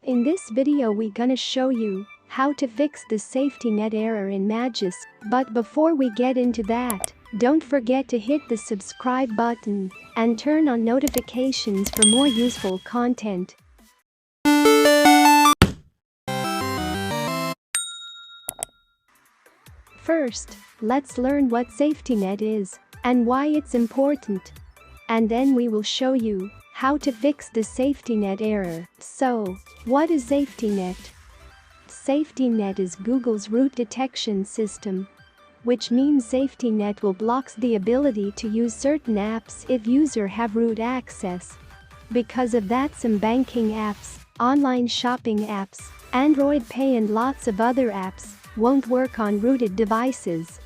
In this video we gonna show you how to fix the Safetynet error in Magisk, but before we get into that, don't forget to hit the subscribe button and turn on notifications for more useful content. First, let's learn what Safetynet is and why it's important. And then we will show you how to fix the Safetynet error. So, what is Safetynet? Safetynet is Google's root detection system, which means Safetynet will block the ability to use certain apps if user have root access. Because of that, some banking apps, online shopping apps, Android Pay and lots of other apps won't work on rooted devices.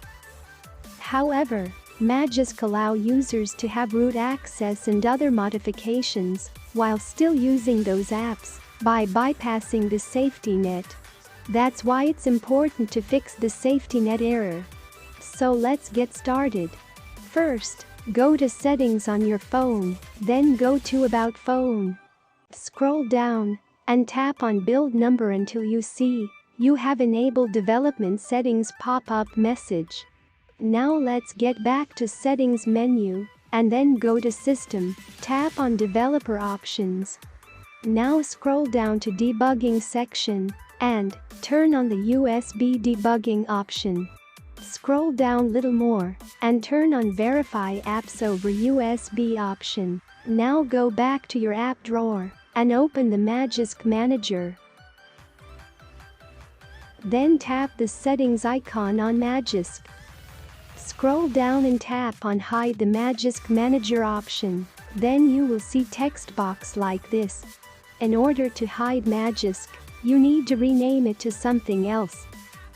However, Magisk allow users to have root access and other modifications while still using those apps by bypassing the Safetynet. That's why it's important to fix the Safetynet error. So let's get started. First, go to Settings on your phone, then go to About Phone. Scroll down and tap on Build Number until you see you have enabled development settings pop-up message. Now let's get back to Settings menu and then go to System, tap on Developer Options. Now scroll down to Debugging section and turn on the USB debugging option. Scroll down little more and turn on Verify Apps over USB option. Now go back to your app drawer and open the Magisk Manager. Then tap the settings icon on Magisk. Scroll down and tap on Hide the Magisk Manager option. Then you will see text box like this. In order to hide Magisk, you need to rename it to something else.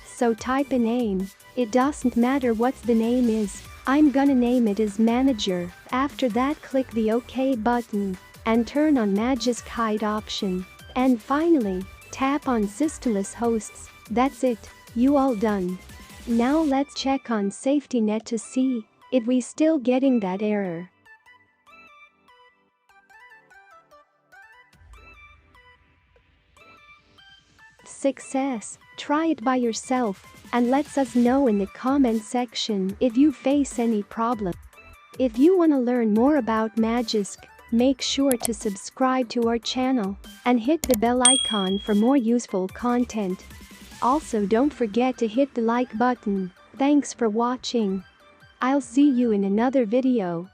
So type a name. It doesn't matter what the name is. I'm gonna name it as Manager. After that, click the OK button and turn on Magisk Hide option. And finally, tap on Systemless Hosts. That's it, you all done. Now let's check on Safetynet to see if we still getting that error. Success! Try it by yourself and let us know in the comment section if you face any problem. If you want to learn more about Magisk, make sure to subscribe to our channel and hit the bell icon for more useful content. Also, don't forget to hit the like button. Thanks for watching. I'll see you in another video.